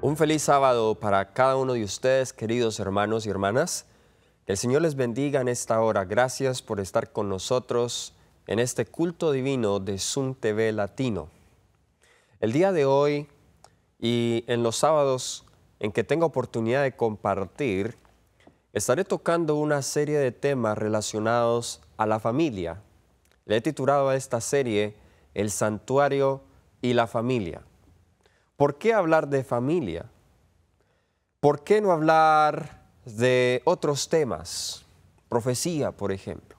Un feliz sábado para cada uno de ustedes, queridos hermanos y hermanas. Que el Señor les bendiga en esta hora. Gracias por estar con nosotros en este culto divino de Zoom TV Latino. El día de hoy y en los sábados en que tenga oportunidad de compartir, estaré tocando una serie de temas relacionados a la familia. Le he titulado a esta serie El Santuario y la Familia. ¿Por qué hablar de familia? ¿Por qué no hablar de otros temas? Profecía, por ejemplo.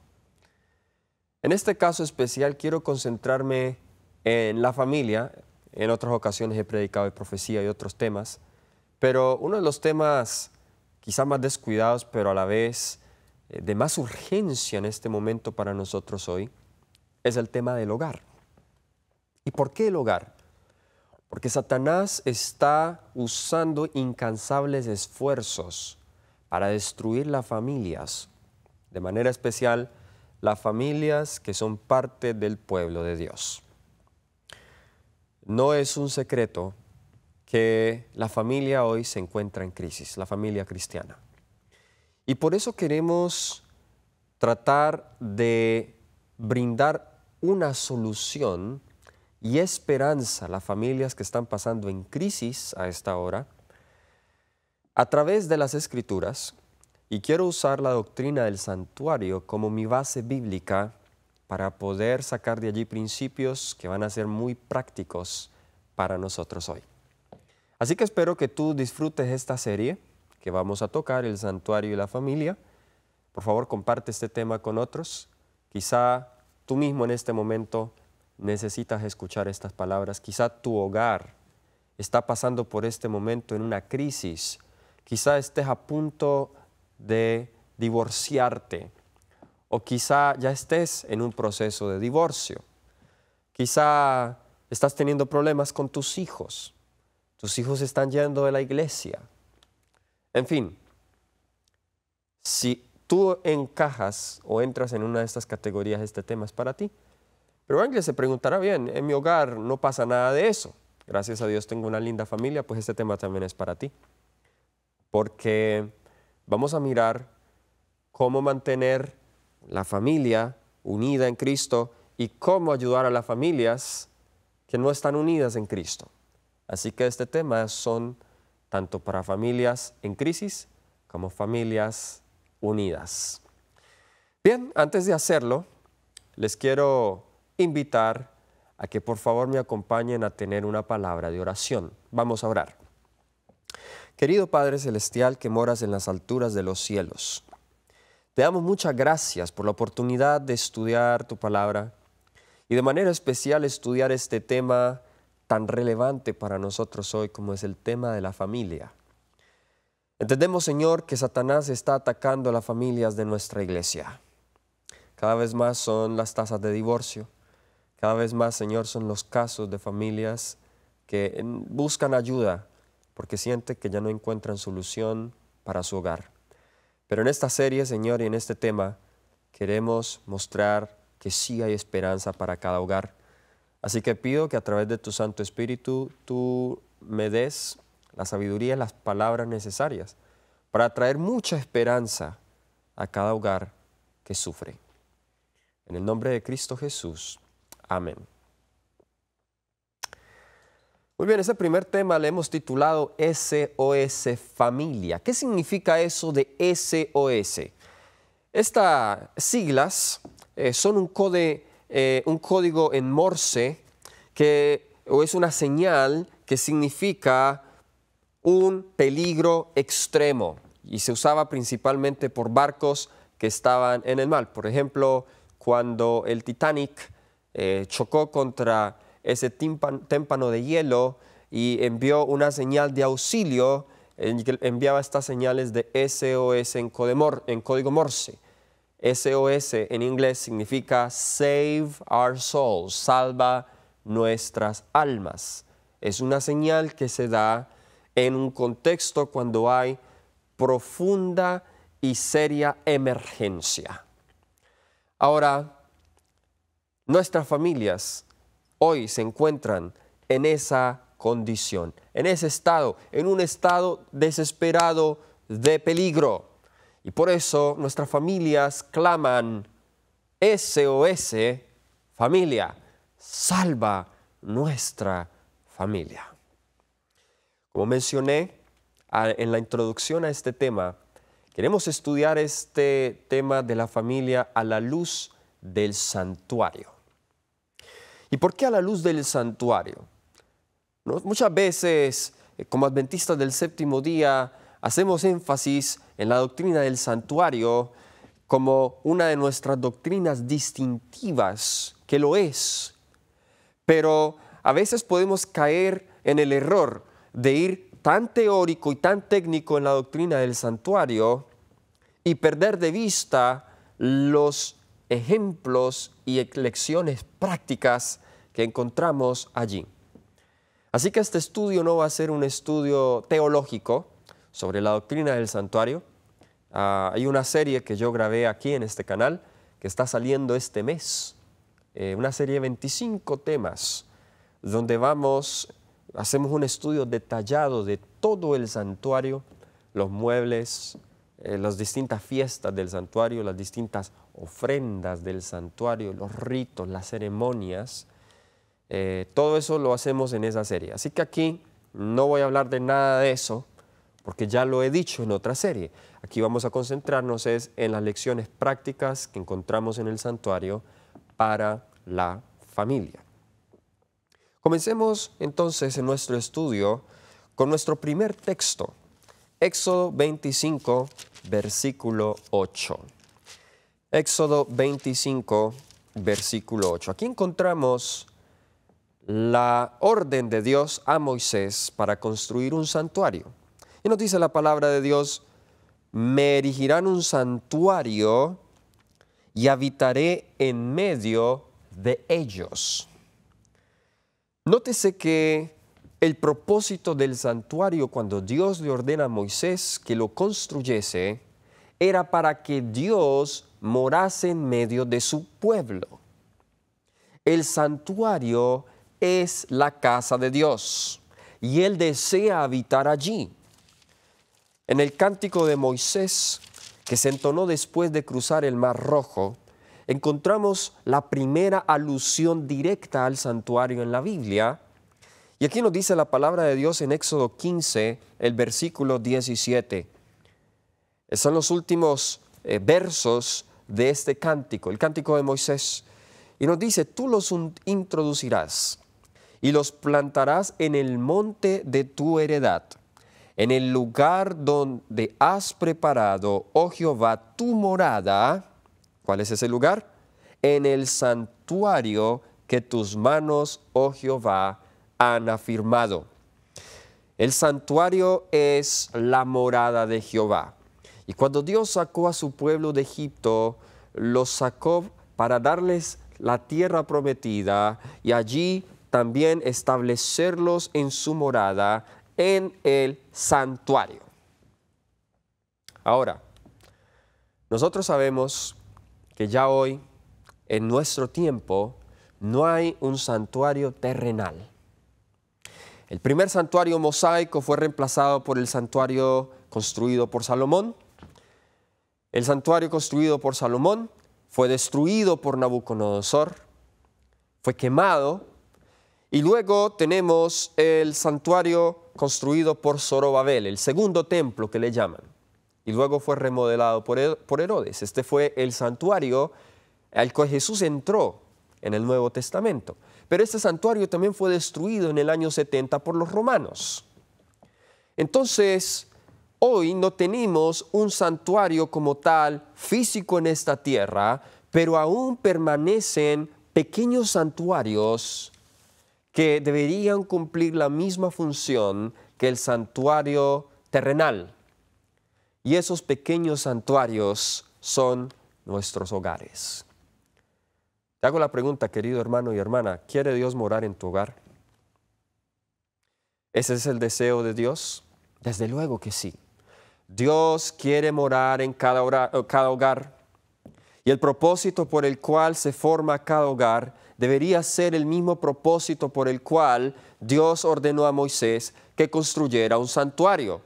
En este caso especial quiero concentrarme en la familia. En otras ocasiones he predicado de profecía y otros temas, pero uno de los temas quizá más descuidados, pero a la vez de más urgencia en este momento para nosotros hoy, es el tema del hogar. ¿Y por qué el hogar? Porque Satanás está usando incansables esfuerzos para destruir las familias, de manera especial las familias que son parte del pueblo de Dios. No es un secreto que la familia hoy se encuentra en crisis, la familia cristiana. Y por eso queremos tratar de brindar una solución y esperanza a las familias que están pasando en crisis a esta hora a través de las Escrituras, y quiero usar la doctrina del santuario como mi base bíblica para poder sacar de allí principios que van a ser muy prácticos para nosotros hoy. Así que espero que tú disfrutes esta serie que vamos a tocar, el santuario y la familia. Por favor, comparte este tema con otros. Quizá tú mismo en este momento necesitas escuchar estas palabras. Quizá tu hogar está pasando por este momento en una crisis. Quizá estés a punto de divorciarte o quizá ya estés en un proceso de divorcio. Quizá estás teniendo problemas con tus hijos. Tus hijos están yendo de la iglesia. En fin, si tú encajas o entras en una de estas categorías, este tema es para ti. Pero alguien se preguntará, bien, en mi hogar no pasa nada de eso. Gracias a Dios tengo una linda familia, pues este tema también es para ti. Porque vamos a mirar cómo mantener la familia unida en Cristo y cómo ayudar a las familias que no están unidas en Cristo. Así que este tema son tanto para familias en crisis como familias unidas. Bien, antes de hacerlo, les quiero invitar a que por favor me acompañen a tener una palabra de oración. Vamos a orar. Querido Padre Celestial que moras en las alturas de los cielos, te damos muchas gracias por la oportunidad de estudiar tu palabra y de manera especial estudiar este tema tan relevante para nosotros hoy como es el tema de la familia. Entendemos, Señor, que Satanás está atacando a las familias de nuestra iglesia. Cada vez más son las tasas de divorcio. Cada vez más, Señor, son los casos de familias que buscan ayuda porque sienten que ya no encuentran solución para su hogar. Pero en esta serie, Señor, y en este tema, queremos mostrar que sí hay esperanza para cada hogar. Así que pido que a través de tu Santo Espíritu tú me des la sabiduría y las palabras necesarias para traer mucha esperanza a cada hogar que sufre. En el nombre de Cristo Jesús. Amén. Muy bien, ese primer tema le hemos titulado SOS Familia. ¿Qué significa eso de SOS? Estas siglas son un código en Morse o es una señal que significa un peligro extremo y se usaba principalmente por barcos que estaban en el mar. Por ejemplo, cuando el Titanic chocó contra ese témpano de hielo y envió una señal de auxilio, enviaba estas señales de SOS en código Morse. SOS en inglés significa Save Our Souls, salva nuestras almas. Es una señal que se da en un contexto cuando hay profunda y seria emergencia. Ahora, nuestras familias hoy se encuentran en esa condición, en ese estado, en un estado desesperado de peligro. Y por eso nuestras familias claman: SOS, familia, salva nuestra familia. Como mencioné en la introducción a este tema, queremos estudiar este tema de la familia a la luz del santuario. ¿Y por qué a la luz del santuario? Muchas veces, como adventistas del séptimo día, hacemos énfasis en la doctrina del santuario como una de nuestras doctrinas distintivas, que lo es. Pero a veces podemos caer en el error de ir tan teórico y tan técnico en la doctrina del santuario y perder de vista los ejemplos y lecciones prácticas que encontramos allí. Así que este estudio no va a ser un estudio teológico sobre la doctrina del santuario. Hay una serie que yo grabé aquí en este canal que está saliendo este mes, una serie de 25 temas, donde hacemos un estudio detallado de todo el santuario, los muebles, las distintas fiestas del santuario, las distintas ofrendas del santuario, los ritos, las ceremonias. Todo eso lo hacemos en esa serie. Así que aquí no voy a hablar de nada de eso, porque ya lo he dicho en otra serie. Aquí vamos a concentrarnos en las lecciones prácticas que encontramos en el santuario para la familia. Comencemos entonces en nuestro estudio con nuestro primer texto, Éxodo 25, versículo 8. Éxodo 25, versículo 8. Aquí encontramos la orden de Dios a Moisés para construir un santuario. Y nos dice la palabra de Dios: me erigirán un santuario y habitaré en medio de ellos. Nótese que el propósito del santuario, cuando Dios le ordena a Moisés que lo construyese, era para que Dios morase en medio de su pueblo. El santuario es la casa de Dios y Él desea habitar allí. En el cántico de Moisés, que se entonó después de cruzar el Mar Rojo, encontramos la primera alusión directa al santuario en la Biblia. Y aquí nos dice la palabra de Dios en Éxodo 15, el versículo 17. Son los últimos versos de este cántico, el cántico de Moisés. Y nos dice: tú los introducirás y los plantarás en el monte de tu heredad, en el lugar donde has preparado, oh Jehová, tu morada. ¿Cuál es ese lugar? En el santuario que tus manos, oh Jehová, han afirmado. El santuario es la morada de Jehová. Y cuando Dios sacó a su pueblo de Egipto, los sacó para darles la tierra prometida y allí también establecerlos en su morada, en el santuario. Ahora, nosotros sabemos que ya hoy, en nuestro tiempo, no hay un santuario terrenal. El primer santuario mosaico fue reemplazado por el santuario construido por Salomón. El santuario construido por Salomón fue destruido por Nabucodonosor, fue quemado, y luego tenemos el santuario construido por Zorobabel, el segundo templo que le llaman, y luego fue remodelado por Herodes. Este fue el santuario al que Jesús entró en el Nuevo Testamento. Pero este santuario también fue destruido en el año 70 por los romanos. Entonces, hoy no tenemos un santuario como tal físico en esta tierra, pero aún permanecen pequeños santuarios que deberían cumplir la misma función que el santuario terrenal. Y esos pequeños santuarios son nuestros hogares. Te hago la pregunta, querido hermano y hermana: ¿quiere Dios morar en tu hogar? ¿Ese es el deseo de Dios? Desde luego que sí. Dios quiere morar en cada hogar. Y el propósito por el cual se forma cada hogar debería ser el mismo propósito por el cual Dios ordenó a Moisés que construyera un santuario.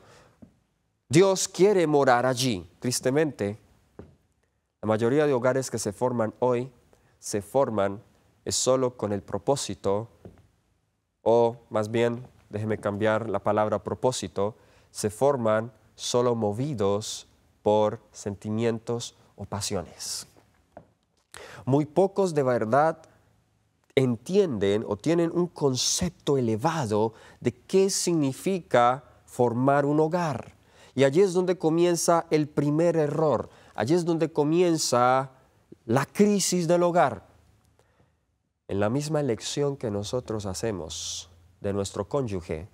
Dios quiere morar allí. Tristemente, la mayoría de hogares que se forman hoy se forman solo con el propósito, o más bien, déjeme cambiar la palabra propósito, se forman solo movidos por sentimientos o pasiones. Muy pocos de verdad entienden o tienen un concepto elevado de qué significa formar un hogar. Y allí es donde comienza el primer error. Allí es donde comienza la crisis del hogar. En la misma elección que nosotros hacemos de nuestro cónyuge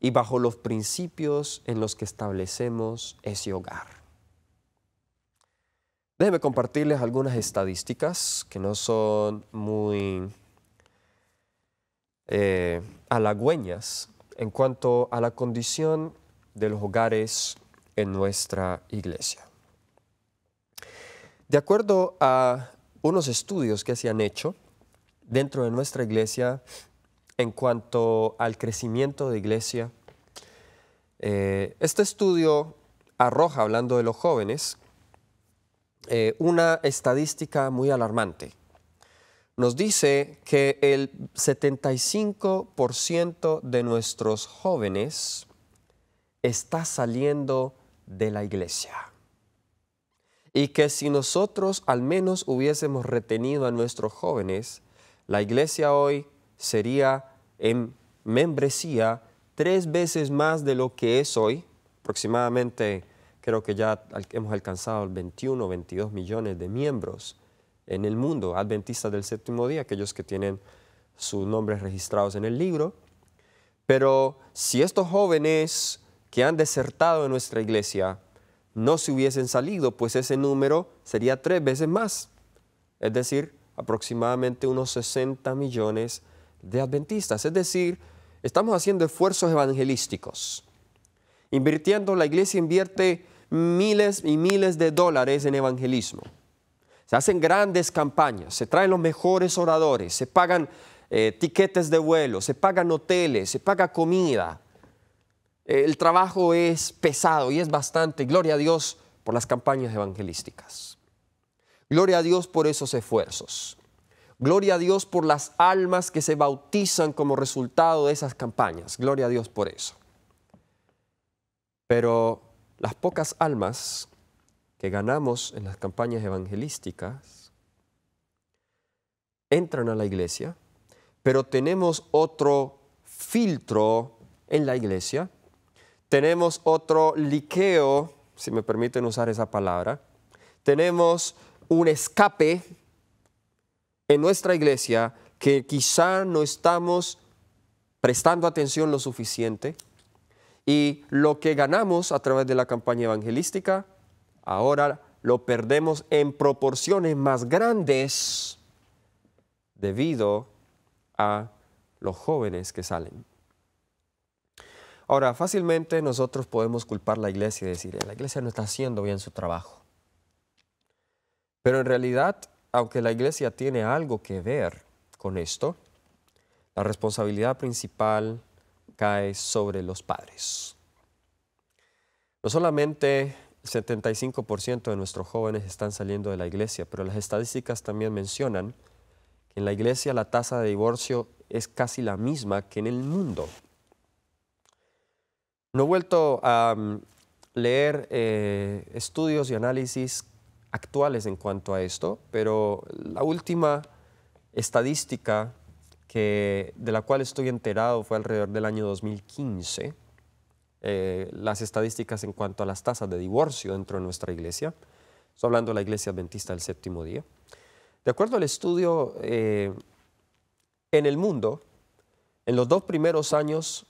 y bajo los principios en los que establecemos ese hogar. Déjenme compartirles algunas estadísticas que no son muy halagüeñas en cuanto a la condición de los hogares en nuestra iglesia. De acuerdo a unos estudios que se han hecho dentro de nuestra iglesia en cuanto al crecimiento de iglesia, este estudio arroja, hablando de los jóvenes, una estadística muy alarmante. Nos dice que el 75% de nuestros jóvenes está saliendo de la iglesia. Y que si nosotros al menos hubiésemos retenido a nuestros jóvenes, la iglesia hoy sería en membresía 3 veces más de lo que es hoy. Aproximadamente, creo que ya hemos alcanzado el 21 o 22 millones de miembros en el mundo, adventistas del séptimo día, aquellos que tienen sus nombres registrados en el libro. Pero si estos jóvenes que han desertado de nuestra iglesia no se hubiesen salido, pues ese número sería 3 veces más. Es decir, aproximadamente unos 60 millones de adventistas. Es decir, estamos haciendo esfuerzos evangelísticos. La iglesia invierte miles y miles de dólares en evangelismo. Se hacen grandes campañas, se traen los mejores oradores, se pagan tiquetes de vuelo, se pagan hoteles, se paga comida. El trabajo es pesado y es bastante. Gloria a Dios por las campañas evangelísticas. Gloria a Dios por esos esfuerzos. Gloria a Dios por las almas que se bautizan como resultado de esas campañas. Gloria a Dios por eso. Pero las pocas almas que ganamos en las campañas evangelísticas entran a la iglesia, pero tenemos otro filtro en la iglesia, tenemos otro liqueo, si me permiten usar esa palabra, tenemos un escape en nuestra iglesia que quizá no estamos prestando atención lo suficiente, y lo que ganamos a través de la campaña evangelística ahora lo perdemos en proporciones más grandes debido a los jóvenes que salen. Ahora, fácilmente nosotros podemos culpar a la iglesia y decir, la iglesia no está haciendo bien su trabajo. Pero en realidad, aunque la iglesia tiene algo que ver con esto, la responsabilidad principal cae sobre los padres. No solamente el 75% de nuestros jóvenes están saliendo de la iglesia, pero las estadísticas también mencionan que en la iglesia la tasa de divorcio es casi la misma que en el mundo. No he vuelto a leer estudios y análisis actuales en cuanto a esto, pero la última estadística de la cual estoy enterado fue alrededor del año 2015. Las estadísticas en cuanto a las tasas de divorcio dentro de nuestra iglesia. Estoy hablando de la iglesia adventista del séptimo día. De acuerdo al estudio, en el mundo, en los 2 primeros años,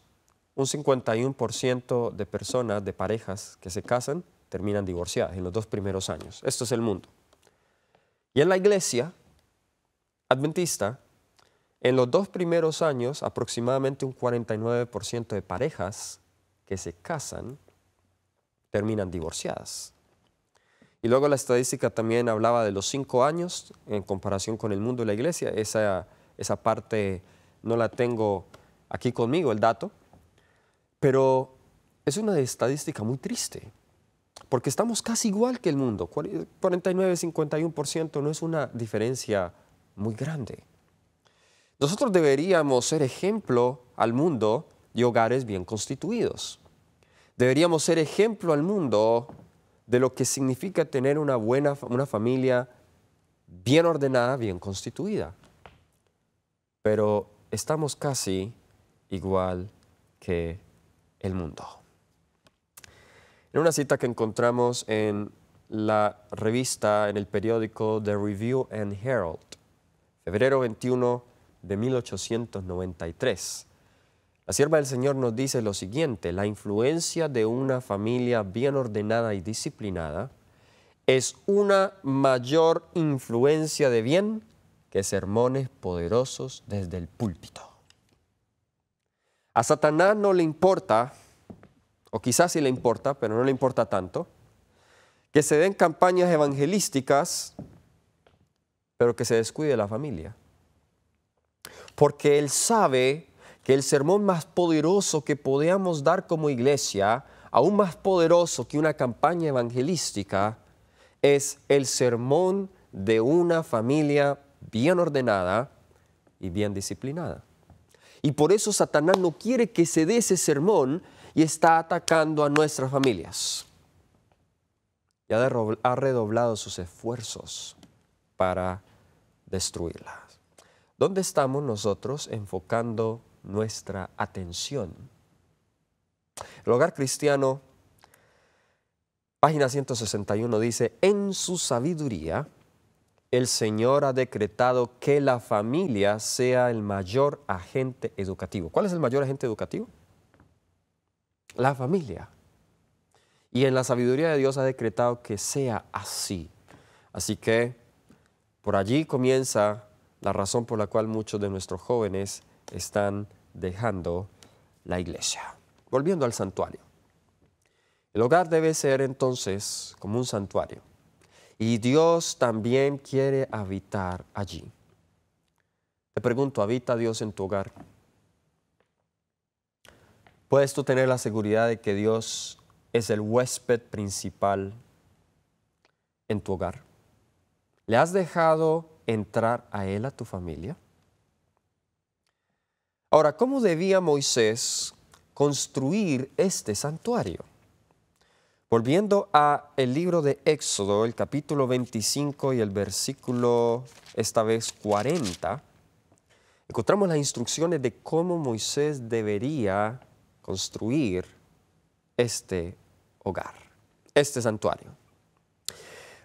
un 51% de personas, de parejas que se casan, terminan divorciadas en los 2 primeros años. Esto es el mundo. Y en la iglesia adventista, en los 2 primeros años, aproximadamente un 49% de parejas que se casan terminan divorciadas. Y luego la estadística también hablaba de los 5 años en comparación con el mundo de la iglesia. Esa parte no la tengo aquí conmigo, el dato. Pero es una estadística muy triste, porque estamos casi igual que el mundo. 49-51% no es una diferencia muy grande. Nosotros deberíamos ser ejemplo al mundo de hogares bien constituidos. Deberíamos ser ejemplo al mundo de lo que significa tener una familia bien ordenada, bien constituida. Pero estamos casi igual que el mundo. En una cita que encontramos en la revista, en el periódico The Review and Herald, febrero 21 de 1893, la sierva del Señor nos dice lo siguiente: la influencia de una familia bien ordenada y disciplinada es una mayor influencia de bien que sermones poderosos desde el púlpito. A Satanás no le importa, o quizás sí le importa, pero no le importa tanto, que se den campañas evangelísticas, pero que se descuide la familia. Porque él sabe que el sermón más poderoso que podamos dar como iglesia, aún más poderoso que una campaña evangelística, es el sermón de una familia bien ordenada y bien disciplinada. Y por eso Satanás no quiere que se dé ese sermón y está atacando a nuestras familias. Y ha redoblado sus esfuerzos para destruirlas. ¿Dónde estamos nosotros enfocando nuestra atención? El Hogar Cristiano, página 161, dice: en su sabiduría, el Señor ha decretado que la familia sea el mayor agente educativo. ¿Cuál es el mayor agente educativo? La familia. Y en la sabiduría de Dios ha decretado que sea así. Así que por allí comienza la razón por la cual muchos de nuestros jóvenes están dejando la iglesia. Volviendo al santuario. El hogar debe ser entonces como un santuario. Y Dios también quiere habitar allí. Te pregunto, ¿habita Dios en tu hogar? ¿Puedes tú tener la seguridad de que Dios es el huésped principal en tu hogar? ¿Le has dejado entrar a Él, a tu familia? Ahora, ¿cómo debía Moisés construir este santuario? Volviendo a el libro de Éxodo, el capítulo 25 y el versículo, esta vez 40, encontramos las instrucciones de cómo Moisés debería construir este hogar, este santuario.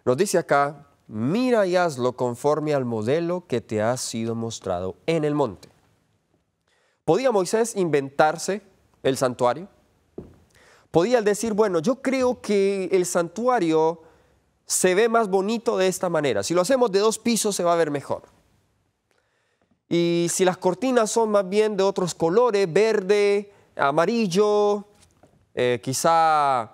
Nos dice acá: mira y hazlo conforme al modelo que te ha sido mostrado en el monte. ¿Podía Moisés inventarse el santuario? Podía decir, bueno, yo creo que el santuario se ve más bonito de esta manera. Si lo hacemos de 2 pisos se va a ver mejor. Y si las cortinas son más bien de otros colores, verde, amarillo, quizá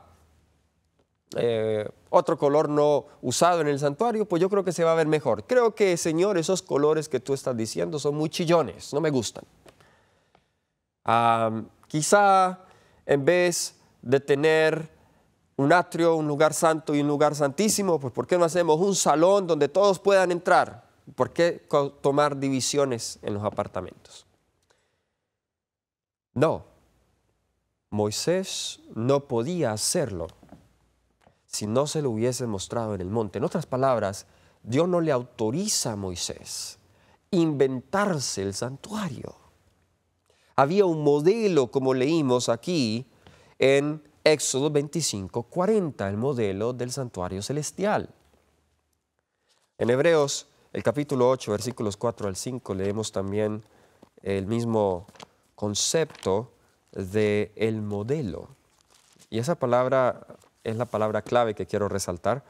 otro color no usado en el santuario, pues yo creo que se va a ver mejor. Creo que, Señor, esos colores que tú estás diciendo son muy chillones, no me gustan. Quizá en vez de tener un atrio, un lugar santo y un lugar santísimo, pues ¿por qué no hacemos un salón donde todos puedan entrar? ¿Por qué tomar divisiones en los apartamentos? No, Moisés no podía hacerlo si no se lo hubiese mostrado en el monte. En otras palabras, Dios no le autoriza a Moisés inventarse el santuario. Había un modelo, como leímos aquí en Éxodo 25, 40, el modelo del santuario celestial. En Hebreos, el capítulo 8, versículos 4 al 5, leemos también el mismo concepto del modelo. Y esa palabra es la palabra clave que quiero resaltar.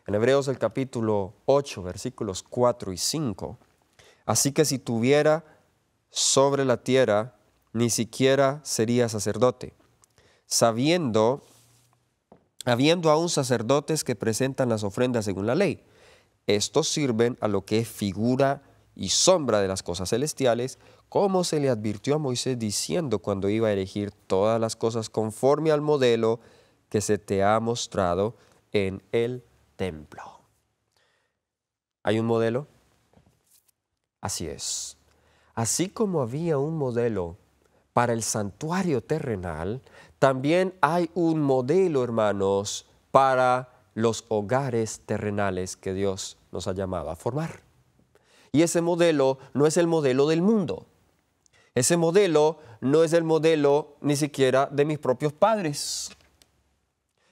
En Hebreos, el capítulo 8, versículos 4 y 5. Así que si tuviera sobre la tierra, ni siquiera sería sacerdote, sabiendo habiendo aún sacerdotes que presentan las ofrendas según la ley. Estos sirven a lo que es figura y sombra de las cosas celestiales, como se le advirtió a Moisés diciendo cuando iba a erigir todas las cosas conforme al modelo que se te ha mostrado en el templo. ¿Hay un modelo? Así es. Así como había un modelo para el santuario terrenal, también hay un modelo, hermanos, para los hogares terrenales que Dios nos ha llamado a formar. Y ese modelo no es el modelo del mundo. Ese modelo no es el modelo ni siquiera de mis propios padres.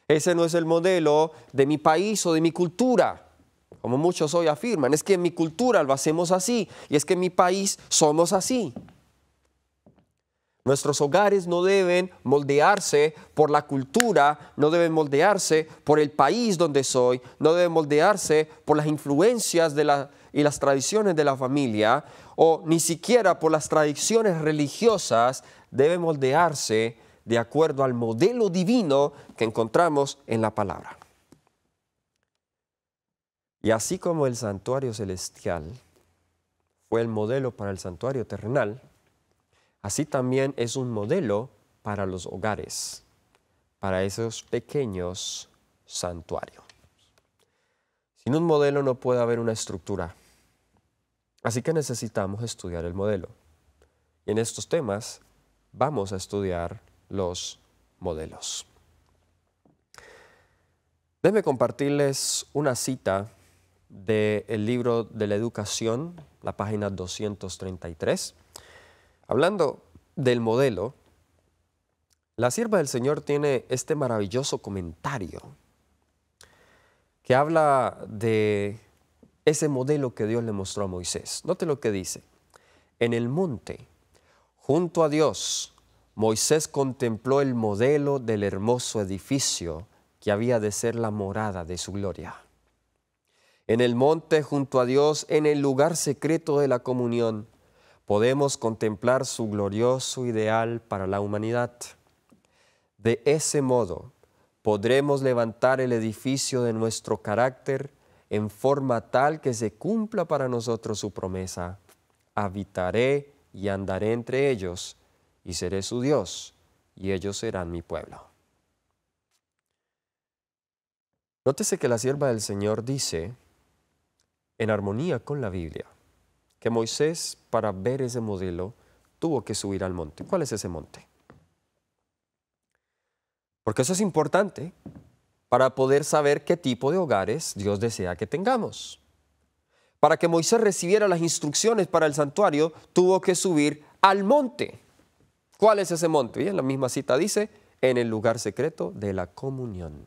Ese no es el modelo de mi país o de mi cultura. Como muchos hoy afirman, es que en mi cultura lo hacemos así y es que en mi país somos así. Nuestros hogares no deben moldearse por la cultura, no deben moldearse por el país donde soy, no deben moldearse por las influencias y las tradiciones de la familia, o ni siquiera por las tradiciones religiosas, deben moldearse de acuerdo al modelo divino que encontramos en la palabra. Y así como el santuario celestial fue el modelo para el santuario terrenal, así también es un modelo para los hogares, para esos pequeños santuarios. Sin un modelo no puede haber una estructura. Así que necesitamos estudiar el modelo. Y en estos temas vamos a estudiar los modelos. Déjenme compartirles una cita del libro de la educación, la página 233. Hablando del modelo, la sierva del Señor tiene este maravilloso comentario que habla de ese modelo que Dios le mostró a Moisés. Note lo que dice. En el monte, junto a Dios, Moisés contempló el modelo del hermoso edificio que había de ser la morada de su gloria. En el monte, junto a Dios, en el lugar secreto de la comunión, podemos contemplar su glorioso ideal para la humanidad. De ese modo, podremos levantar el edificio de nuestro carácter en forma tal que se cumpla para nosotros su promesa. Habitaré y andaré entre ellos, y seré su Dios, y ellos serán mi pueblo. Nótese que la sierva del Señor dice, en armonía con la Biblia, que Moisés, para ver ese modelo, tuvo que subir al monte. ¿Cuál es ese monte? Porque eso es importante para poder saber qué tipo de hogares Dios desea que tengamos. Para que Moisés recibiera las instrucciones para el santuario, tuvo que subir al monte. ¿Cuál es ese monte? Y en la misma cita dice, en el lugar secreto de la comunión.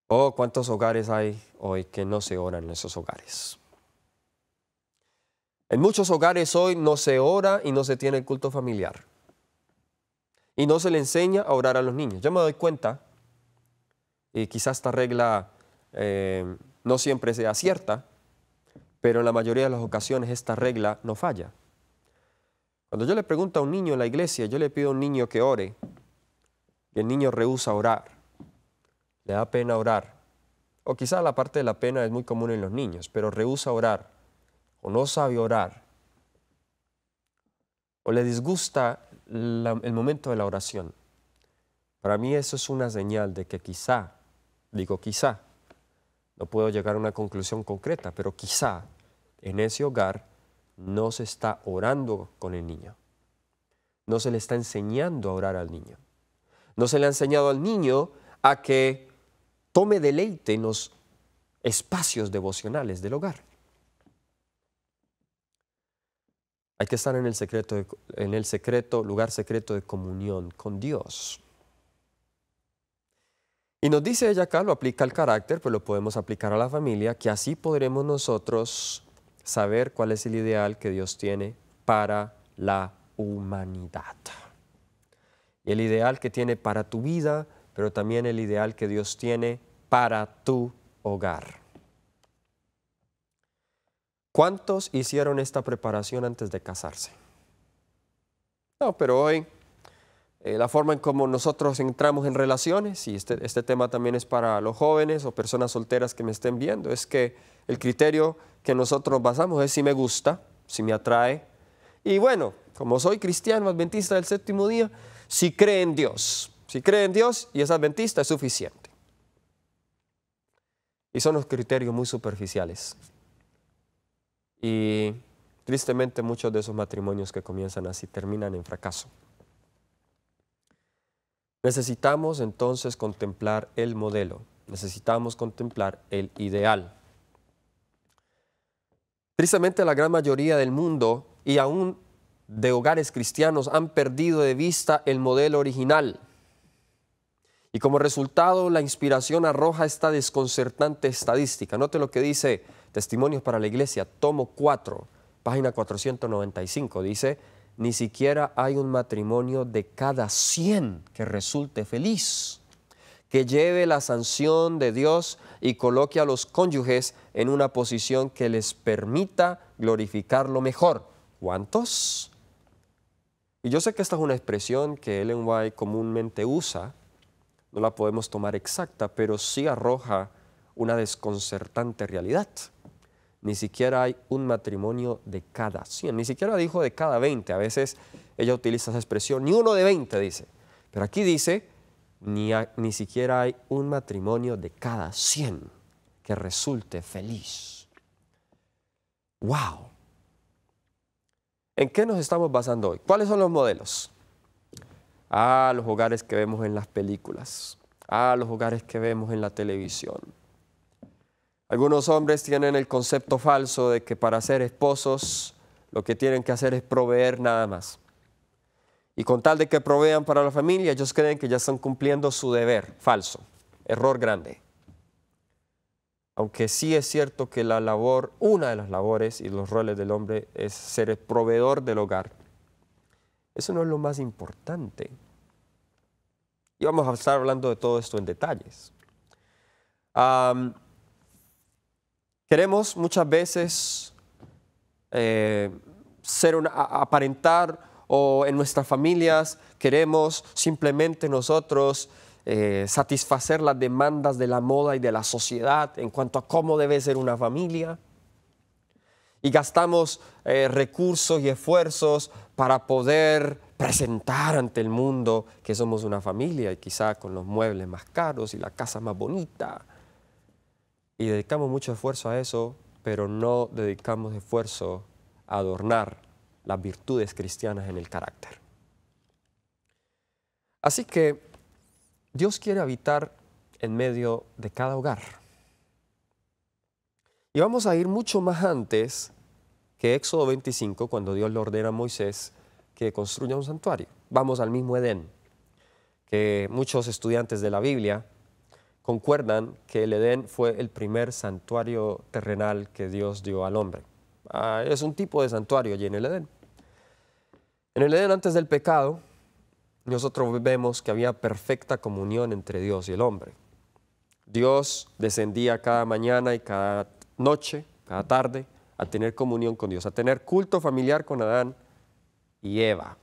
Oh, ¿cuántos hogares hay hoy que no se oran en esos hogares? En muchos hogares hoy no se ora y no se tiene el culto familiar. Y no se le enseña a orar a los niños. Yo me doy cuenta, y quizás esta regla no siempre sea cierta, pero en la mayoría de las ocasiones esta regla no falla. Cuando yo le pregunto a un niño en la iglesia, yo le pido a un niño que ore, y el niño rehúsa orar, le da pena orar, o quizás la parte de la pena es muy común en los niños, pero rehúsa orar, o no sabe orar, o le disgusta el momento de la oración. Para mí eso es una señal de que quizá, no puedo llegar a una conclusión concreta, pero quizá en ese hogar no se está orando con el niño. No se le está enseñando a orar al niño. No se le ha enseñado al niño a que tome deleite en los espacios devocionales del hogar. Hay que estar en el lugar secreto de comunión con Dios. Y nos dice ella acá, lo aplica al carácter, pero lo podemos aplicar a la familia, que así podremos nosotros saber cuál es el ideal que Dios tiene para la humanidad. Y el ideal que tiene para tu vida, pero también el ideal que Dios tiene para tu hogar. ¿Cuántos hicieron esta preparación antes de casarse? No, pero hoy la forma en cómo nosotros entramos en relaciones, y este tema también es para los jóvenes o personas solteras que me estén viendo, es que el criterio que nosotros basamos es si me gusta, si me atrae. Y bueno, como soy cristiano, adventista del séptimo día, si cree en Dios. Si cree en Dios y es adventista es suficiente. Y son los criterios muy superficiales. Y tristemente muchos de esos matrimonios que comienzan así terminan en fracaso. Necesitamos entonces contemplar el modelo, necesitamos contemplar el ideal. Tristemente la gran mayoría del mundo y aún de hogares cristianos han perdido de vista el modelo original. Y como resultado la inspiración arroja esta desconcertante estadística. Note lo que dice Testimonios para la Iglesia, tomo 4, página 495, dice: ni siquiera hay un matrimonio de cada 100 que resulte feliz, que lleve la sanción de Dios y coloque a los cónyuges en una posición que les permita glorificarlo mejor. ¿Cuántos? Y yo sé que esta es una expresión que Ellen White comúnmente usa, no la podemos tomar exacta, pero sí arroja una desconcertante realidad. Ni siquiera hay un matrimonio de cada 100, ni siquiera dijo de cada 20, a veces ella utiliza esa expresión, ni uno de 20 dice, pero aquí dice, ni siquiera hay un matrimonio de cada 100 que resulte feliz. ¡Wow! ¿En qué nos estamos basando hoy? ¿Cuáles son los modelos? Los hogares que vemos en las películas, los hogares que vemos en la televisión. Algunos hombres tienen el concepto falso de que para ser esposos lo que tienen que hacer es proveer nada más. Y con tal de que provean para la familia, ellos creen que ya están cumpliendo su deber. Falso, error grande. Aunque sí es cierto que la labor, una de las labores y los roles del hombre es ser el proveedor del hogar. Eso no es lo más importante. Y vamos a estar hablando de todo esto en detalles. Queremos muchas veces aparentar, o en nuestras familias queremos simplemente nosotros satisfacer las demandas de la moda y de la sociedad en cuanto a cómo debe ser una familia. Y gastamos recursos y esfuerzos para poder presentar ante el mundo que somos una familia, y quizá con los muebles más caros y la casa más bonita. Y dedicamos mucho esfuerzo a eso, pero no dedicamos esfuerzo a adornar las virtudes cristianas en el carácter. Así que Dios quiere habitar en medio de cada hogar. Y vamos a ir mucho más antes que Éxodo 25, cuando Dios le ordena a Moisés que construya un santuario. Vamos al mismo Edén, que muchos estudiantes de la Biblia concuerdan que el Edén fue el primer santuario terrenal que Dios dio al hombre. Es un tipo de santuario allí en el Edén. En el Edén, antes del pecado, nosotros vemos que había perfecta comunión entre Dios y el hombre. Dios descendía cada mañana y cada noche, cada tarde, a tener comunión con Dios, a tener culto familiar con Adán y Eva.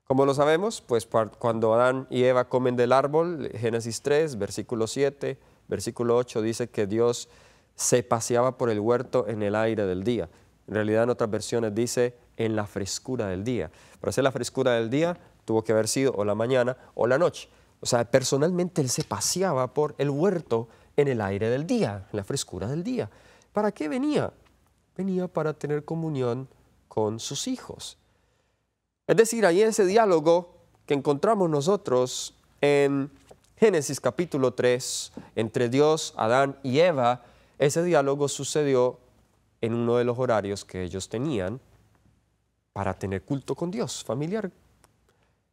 ¿Cómo lo sabemos? Pues cuando Adán y Eva comen del árbol, Génesis 3, versículo 7, versículo 8, dice que Dios se paseaba por el huerto en el aire del día. En realidad en otras versiones dice en la frescura del día. Para hacer la frescura del día tuvo que haber sido o la mañana o la noche. O sea, personalmente él se paseaba por el huerto en el aire del día, en la frescura del día. ¿Para qué venía? Venía para tener comunión con sus hijos. Es decir, ahí en ese diálogo que encontramos nosotros en Génesis capítulo 3, entre Dios, Adán y Eva, ese diálogo sucedió en uno de los horarios que ellos tenían para tener culto con Dios, familiar.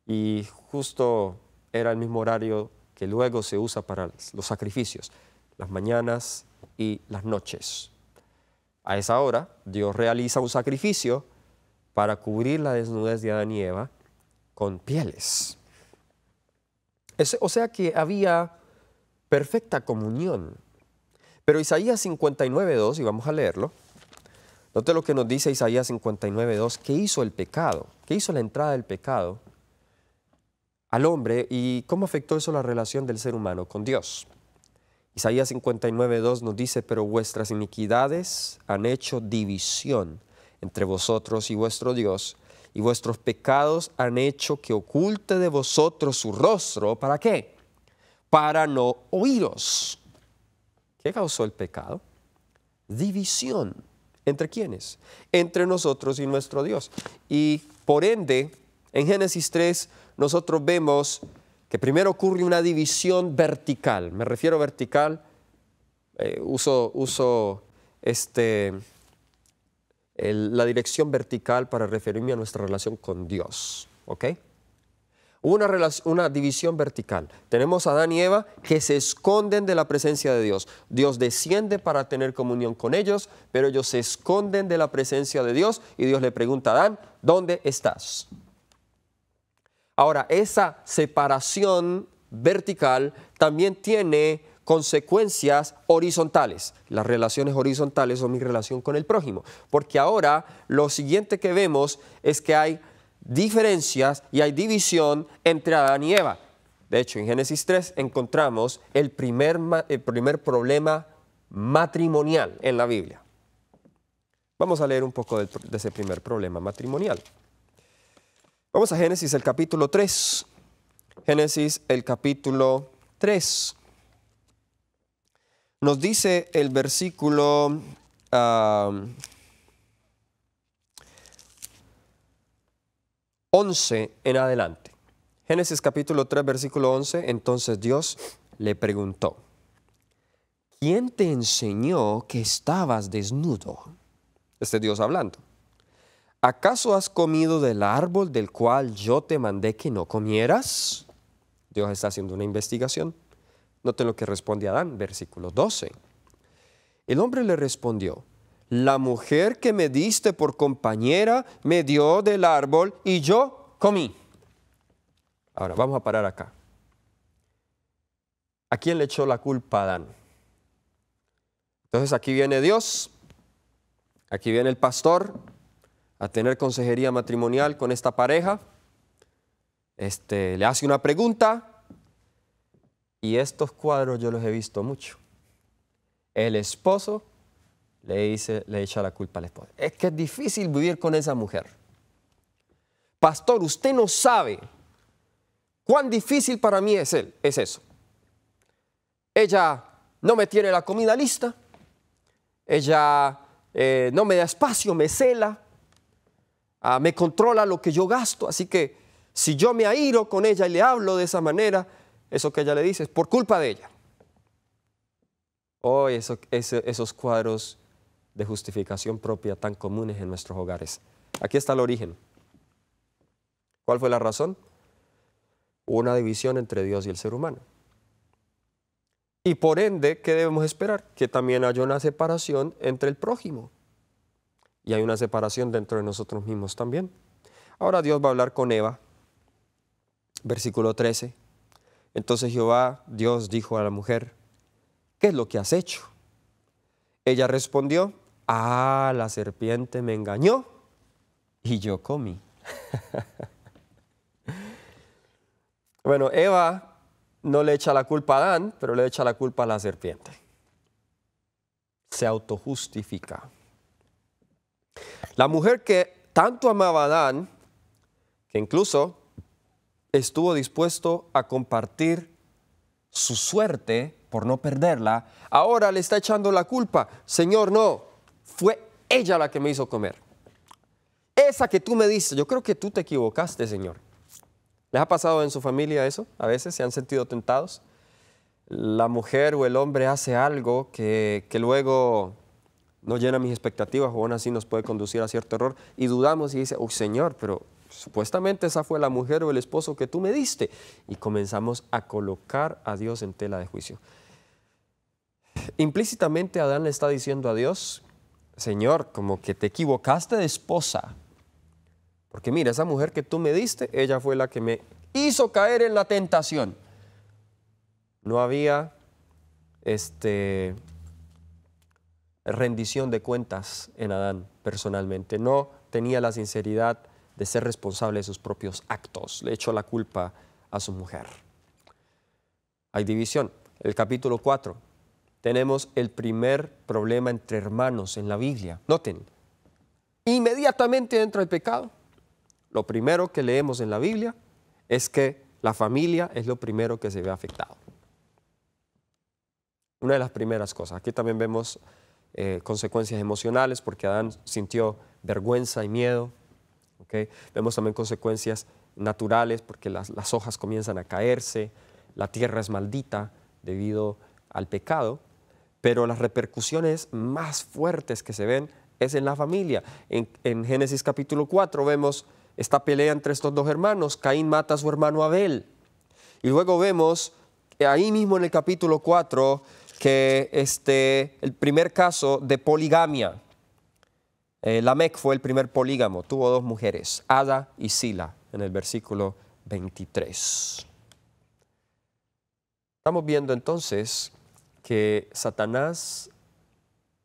Y justo era el mismo horario que luego se usa para los sacrificios, las mañanas y las noches. A esa hora, Dios realiza un sacrificio para cubrir la desnudez de Adán y Eva con pieles. O sea que había perfecta comunión. Pero Isaías 59:2, y vamos a leerlo, note lo que nos dice Isaías 59:2, ¿qué hizo el pecado? ¿Qué hizo la entrada del pecado? al hombre y cómo afectó eso la relación del ser humano con Dios. Isaías 59:2 nos dice, pero vuestras iniquidades han hecho división entre vosotros y vuestro Dios, y vuestros pecados han hecho que oculte de vosotros su rostro. ¿Para qué? Para no oíros. ¿Qué causó el pecado? División. ¿Entre quiénes? Entre nosotros y nuestro Dios. Y por ende, en Génesis 3, nosotros vemos que primero ocurre una división vertical. Me refiero a vertical, uso la dirección vertical para referirme a nuestra relación con Dios. ¿Ok? Una división vertical. Tenemos a Adán y Eva que se esconden de la presencia de Dios. Dios desciende para tener comunión con ellos, pero ellos se esconden de la presencia de Dios y Dios le pregunta a Adán, ¿dónde estás? Ahora, esa separación vertical también tiene consecuencias horizontales. Las relaciones horizontales son mi relación con el prójimo, porque ahora lo siguiente que vemos es que hay diferencias y hay división entre Adán y Eva. De hecho, en Génesis 3 encontramos el primer problema matrimonial en la Biblia. Vamos a leer un poco de ese primer problema matrimonial. Vamos a Génesis el capítulo 3. Génesis el capítulo 3. Nos dice el versículo 11 en adelante. Génesis capítulo 3, versículo 11. Entonces Dios le preguntó, ¿quién te enseñó que estabas desnudo? Este Dios hablando. ¿Acaso has comido del árbol del cual yo te mandé que no comieras? Dios está haciendo una investigación. Noten lo que responde Adán, versículo 12. El hombre le respondió, la mujer que me diste por compañera me dio del árbol y yo comí. Ahora, vamos a parar acá. ¿A quién le echó la culpa a Adán? Entonces aquí viene Dios, aquí viene el pastor a tener consejería matrimonial con esta pareja. Le hace una pregunta y estos cuadros yo los he visto mucho. El esposo le echa la culpa al esposo. Es que es difícil vivir con esa mujer. Pastor, usted no sabe cuán difícil para mí es eso. Ella no me tiene la comida lista. Ella no me da espacio, me cela. Me controla lo que yo gasto. Así que si yo me airo con ella y le hablo de esa manera, eso que ella le dice es por culpa de ella. Hoy esos cuadros de justificación propia tan comunes en nuestros hogares. Aquí está el origen. ¿Cuál fue la razón? Una división entre Dios y el ser humano. Y por ende, ¿qué debemos esperar? Que también haya una separación entre el prójimo. Y hay una separación dentro de nosotros mismos también. Ahora Dios va a hablar con Eva. Versículo 13. Entonces Dios dijo a la mujer, ¿qué es lo que has hecho? Ella respondió, la serpiente me engañó y yo comí. Bueno, Eva no le echa la culpa a Adán, pero le echa la culpa a la serpiente. Se autojustifica. La mujer que tanto amaba a Adán, que incluso estuvo dispuesto a compartir su suerte por no perderla, ahora le está echando la culpa. Señor, no, fue ella la que me hizo comer. Esa que tú me diste, yo creo que tú te equivocaste, Señor. ¿Les ha pasado en su familia eso? A veces se han sentido tentados. La mujer o el hombre hace algo que luego no llena mis expectativas o aún así nos puede conducir a cierto error y dudamos y dice, Señor, pero supuestamente esa fue la mujer o el esposo que tú me diste. Y comenzamos a colocar a Dios en tela de juicio. Implícitamente Adán le está diciendo a Dios, Señor, como que te equivocaste de esposa. Porque mira, esa mujer que tú me diste, ella fue la que me hizo caer en la tentación. No había rendición de cuentas en Adán personalmente. No tenía la sinceridad de ser responsable de sus propios actos. Le echó la culpa a su mujer. Hay división. El capítulo 4. Tenemos el primer problema entre hermanos en la Biblia. Noten, inmediatamente entra el pecado. Lo primero que leemos en la Biblia es que la familia es lo primero que se ve afectado. Una de las primeras cosas. Aquí también vemos consecuencias emocionales porque Adán sintió vergüenza y miedo. ¿Okay? Vemos también consecuencias naturales porque las hojas comienzan a caerse, la tierra es maldita debido al pecado, pero las repercusiones más fuertes que se ven es en la familia. En Génesis capítulo 4 vemos esta pelea entre estos dos hermanos. Caín mata a su hermano Abel. Y luego vemos ahí mismo en el capítulo 4 que el primer caso de poligamia. Lamec fue el primer polígamo, tuvo 2 mujeres, Ada y Sila, en el versículo 23. Estamos viendo entonces que Satanás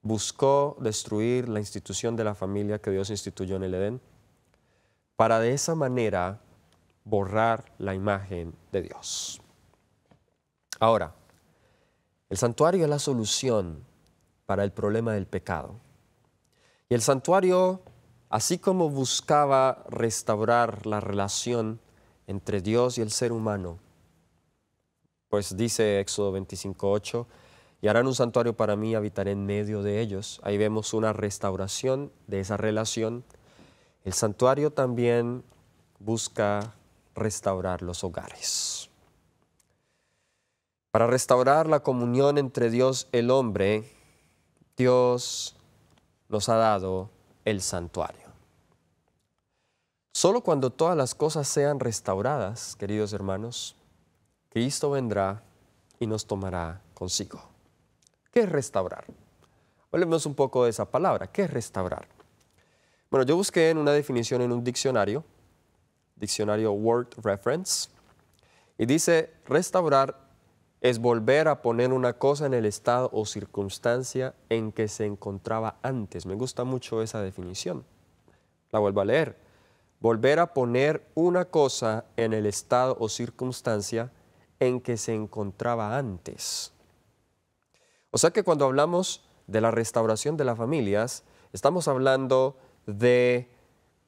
buscó destruir la institución de la familia que Dios instituyó en el Edén, para de esa manera borrar la imagen de Dios. Ahora, el santuario es la solución para el problema del pecado. Y el santuario, así como buscaba restaurar la relación entre Dios y el ser humano, pues dice Éxodo 25:8, y harán un santuario para mí, habitaré en medio de ellos. Ahí vemos una restauración de esa relación. El santuario también busca restaurar los hogares. Para restaurar la comunión entre Dios y el hombre, Dios nos ha dado el santuario. Solo cuando todas las cosas sean restauradas, queridos hermanos, Cristo vendrá y nos tomará consigo. ¿Qué es restaurar? Hablemos un poco de esa palabra. ¿Qué es restaurar? Bueno, yo busqué en una definición en un diccionario Word Reference, y dice: restaurar es volver a poner una cosa en el estado o circunstancia en que se encontraba antes. Me gusta mucho esa definición. La vuelvo a leer. Volver a poner una cosa en el estado o circunstancia en que se encontraba antes. O sea que cuando hablamos de la restauración de las familias, estamos hablando de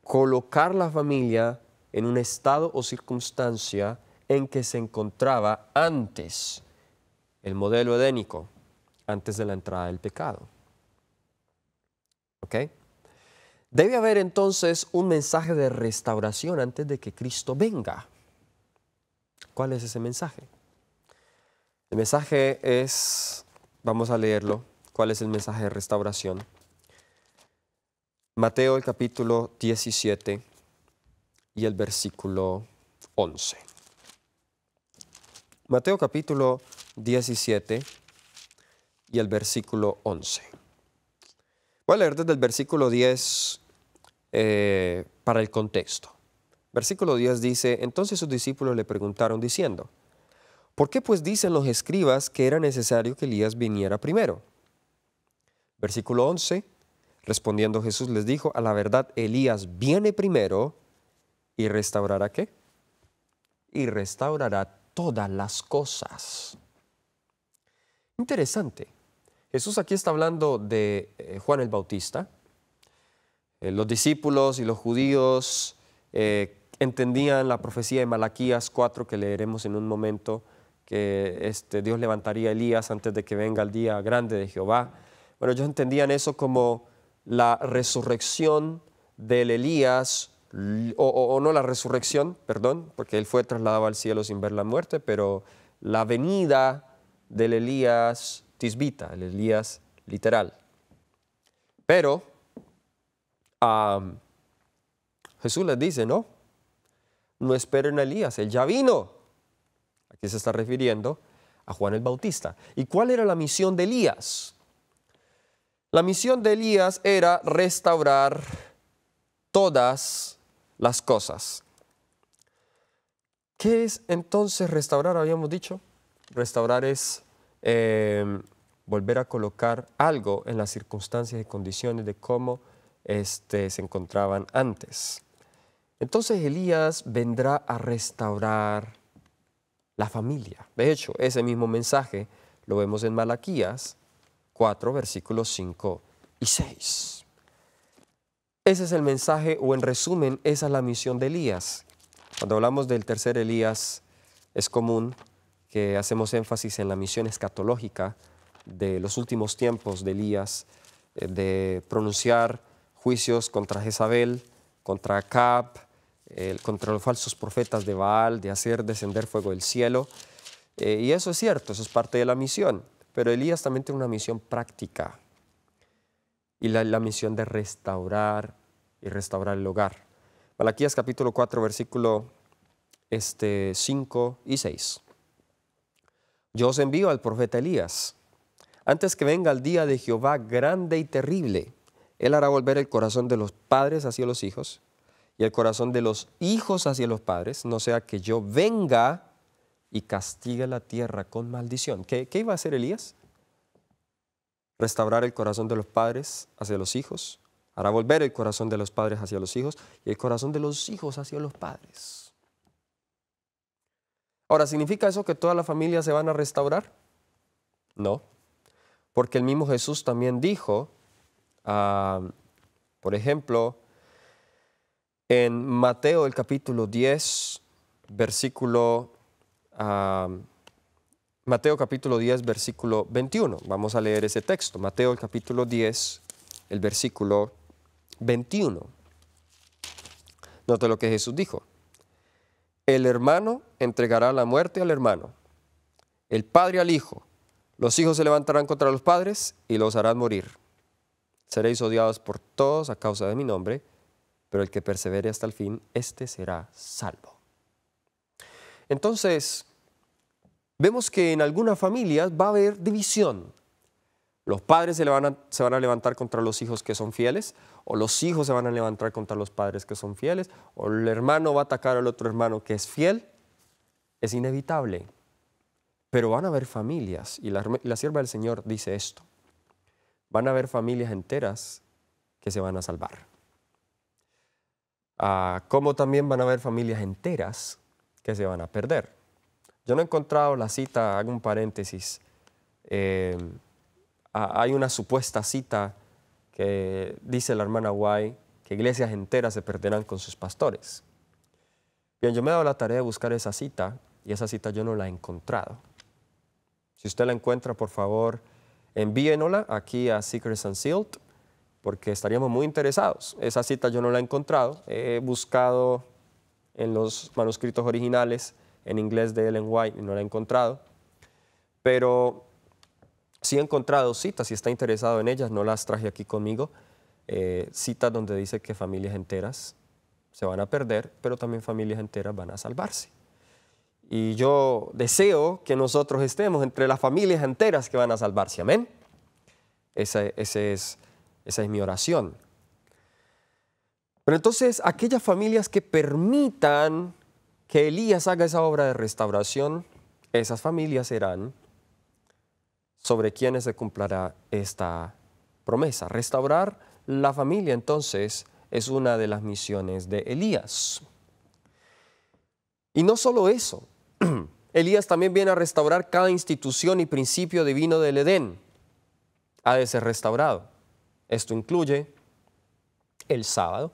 colocar la familia en un estado o circunstancia en que se encontraba antes, el modelo edénico, antes de la entrada del pecado. ¿Ok? Debe haber entonces un mensaje de restauración antes de que Cristo venga. ¿Cuál es ese mensaje? El mensaje es, vamos a leerlo, ¿cuál es el mensaje de restauración? Mateo el capítulo 17 y el versículo 11. Mateo capítulo 17 y el versículo 11. Voy a leer desde el versículo 10 para el contexto. Versículo 10 dice: entonces sus discípulos le preguntaron diciendo: ¿por qué pues dicen los escribas que era necesario que Elías viniera primero? Versículo 11, respondiendo Jesús les dijo: a la verdad Elías viene primero y restaurará ¿qué? Y restaurará todas las cosas. Interesante. Jesús aquí está hablando de Juan el Bautista. Los discípulos y los judíos entendían la profecía de Malaquías 4, que leeremos en un momento, que Dios levantaría a Elías antes de que venga el día grande de Jehová. Bueno, ellos entendían eso como la resurrección del Elías, o no la resurrección, perdón, porque él fue trasladado al cielo sin ver la muerte, pero la venida del Elías tisbita, el Elías literal. Pero Jesús les dice: no esperen a Elías, él ya vino. Aquí se está refiriendo a Juan el Bautista. ¿Y cuál era la misión de Elías? La misión de Elías era restaurar todas las cosas. ¿Qué es entonces restaurar? Habíamos dicho, restaurar es volver a colocar algo en las circunstancias y condiciones de cómo se encontraban antes. Entonces Elías vendrá a restaurar la familia. De hecho, ese mismo mensaje lo vemos en Malaquías 4, versículos 5 y 6. Ese es el mensaje, o en resumen, esa es la misión de Elías. Cuando hablamos del tercer Elías, es común que hacemos énfasis en la misión escatológica de los últimos tiempos de Elías, de pronunciar juicios contra Jezabel, contra Acab, contra los falsos profetas de Baal, de hacer descender fuego del cielo. Y eso es cierto, eso es parte de la misión. Pero Elías también tiene una misión práctica, y la misión de restaurar el hogar. Malaquías capítulo 4, versículo 5 y 6. Yo os envío al profeta Elías, antes que venga el día de Jehová grande y terrible. Él hará volver el corazón de los padres hacia los hijos, y el corazón de los hijos hacia los padres, no sea que yo venga y castigue la tierra con maldición. ¿Qué iba a hacer Elías? Restaurar el corazón de los padres hacia los hijos, hará volver el corazón de los padres hacia los hijos y el corazón de los hijos hacia los padres. Ahora, ¿significa eso que todas las familias se van a restaurar? No, porque el mismo Jesús también dijo, por ejemplo, en Mateo el capítulo 10, versículo Mateo capítulo 10, versículo 21. Vamos a leer ese texto. Mateo el capítulo 10, el versículo 21. Note lo que Jesús dijo. El hermano entregará la muerte al hermano, el padre al hijo. Los hijos se levantarán contra los padres y los harán morir. Seréis odiados por todos a causa de mi nombre, pero el que persevere hasta el fin, éste será salvo. Entonces, vemos que en algunas familias va a haber división. Los padres se van a levantar contra los hijos que son fieles, o los hijos se van a levantar contra los padres que son fieles, o el hermano va a atacar al otro hermano que es fiel. Es inevitable. Pero van a haber familias, y la sierva del Señor dice esto, van a haber familias enteras que se van a salvar. Como también van a haber familias enteras que se van a perder. Yo no he encontrado la cita, hago un paréntesis, hay una supuesta cita que dice la hermana White que iglesias enteras se perderán con sus pastores. Bien, yo me he dado la tarea de buscar esa cita y esa cita yo no la he encontrado. Si usted la encuentra, por favor, envíenosla aquí a Secrets Unsealed, porque estaríamos muy interesados. Esa cita yo no la he encontrado, he buscado en los manuscritos originales en inglés de Ellen White y no la he encontrado, pero sí he encontrado citas, si está interesado en ellas, no las traje aquí conmigo, citas donde dice que familias enteras se van a perder, pero también familias enteras van a salvarse. Y yo deseo que nosotros estemos entre las familias enteras que van a salvarse, amén. Esa es mi oración. Pero entonces, aquellas familias que permitan que Elías haga esa obra de restauración, esas familias serán sobre quienes se cumplirá esta promesa. Restaurar la familia, entonces, es una de las misiones de Elías. Y no solo eso, Elías también viene a restaurar cada institución y principio divino del Edén. Ha de ser restaurado. Esto incluye el sábado.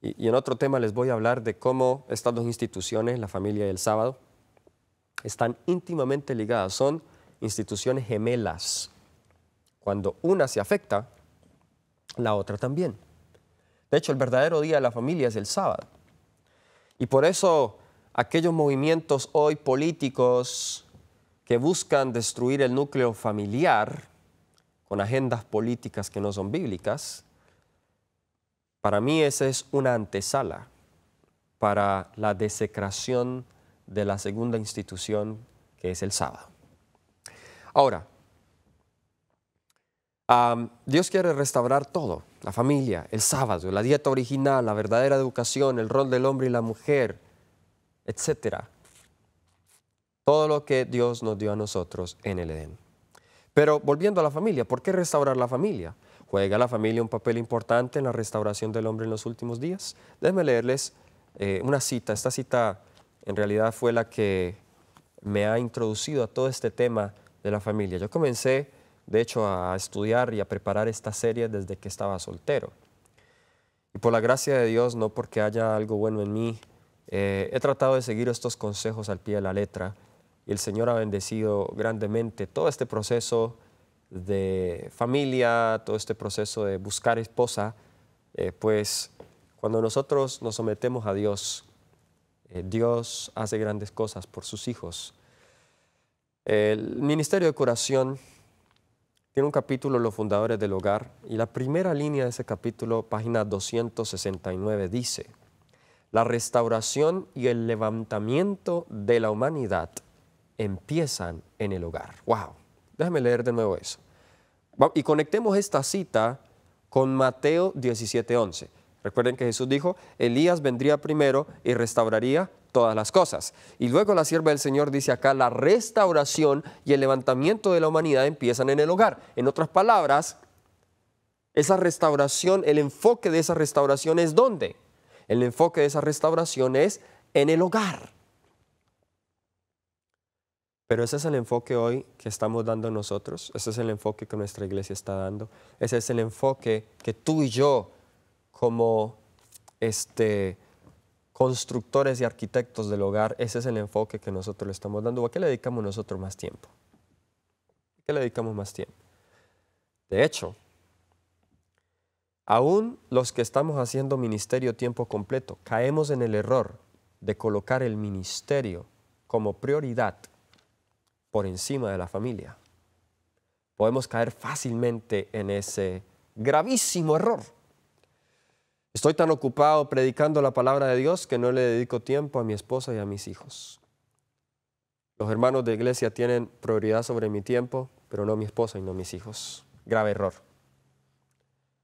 Y en otro tema les voy a hablar de cómo estas dos instituciones, la familia y el sábado, están íntimamente ligadas. Son instituciones gemelas. Cuando una se afecta, la otra también. De hecho, el verdadero día de la familia es el sábado. Y por eso aquellos movimientos hoy políticos que buscan destruir el núcleo familiar con agendas políticas que no son bíblicas, para mí esa es una antesala para la desecración de la segunda institución, que es el sábado. Ahora, Dios quiere restaurar todo, la familia, el sábado, la dieta original, la verdadera educación, el rol del hombre y la mujer, etc. Todo lo que Dios nos dio a nosotros en el Edén. Pero volviendo a la familia, ¿por qué restaurar la familia? ¿Juega la familia un papel importante en la restauración del hombre en los últimos días? Déjenme leerles una cita. Esta cita en realidad fue la que me ha introducido a todo este tema de la familia. Yo comencé, de hecho, a estudiar y a preparar esta serie desde que estaba soltero. Y por la gracia de Dios, no porque haya algo bueno en mí, he tratado de seguir estos consejos al pie de la letra. Y el Señor ha bendecido grandemente todo este proceso de familia, todo este proceso de buscar esposa, pues cuando nosotros nos sometemos a Dios, Dios hace grandes cosas por sus hijos. El Ministerio de Curación tiene un capítulo, Los Fundadores del Hogar, y la primera línea de ese capítulo, página 269, dice: la restauración y el levantamiento de la humanidad empiezan en el hogar. ¡Wow! Déjame leer de nuevo eso. Y conectemos esta cita con Mateo 17:11. Recuerden que Jesús dijo, Elías vendría primero y restauraría todas las cosas. Y luego la sierva del Señor dice acá, la restauración y el levantamiento de la humanidad empiezan en el hogar. En otras palabras, esa restauración, el enfoque de esa restauración es ¿dónde? El enfoque de esa restauración es en el hogar. Pero ese es el enfoque hoy que estamos dando nosotros, ese es el enfoque que nuestra iglesia está dando, ese es el enfoque que tú y yo como constructores y arquitectos del hogar, ese es el enfoque que nosotros le estamos dando. ¿A qué le dedicamos nosotros más tiempo? ¿A qué le dedicamos más tiempo? De hecho, aún los que estamos haciendo ministerio tiempo completo, caemos en el error de colocar el ministerio como prioridad por encima de la familia. Podemos caer fácilmente en ese gravísimo error. Estoy tan ocupado predicando la palabra de Dios que no le dedico tiempo a mi esposa y a mis hijos. Los hermanos de iglesia tienen prioridad sobre mi tiempo, pero no mi esposa y no mis hijos. Grave error.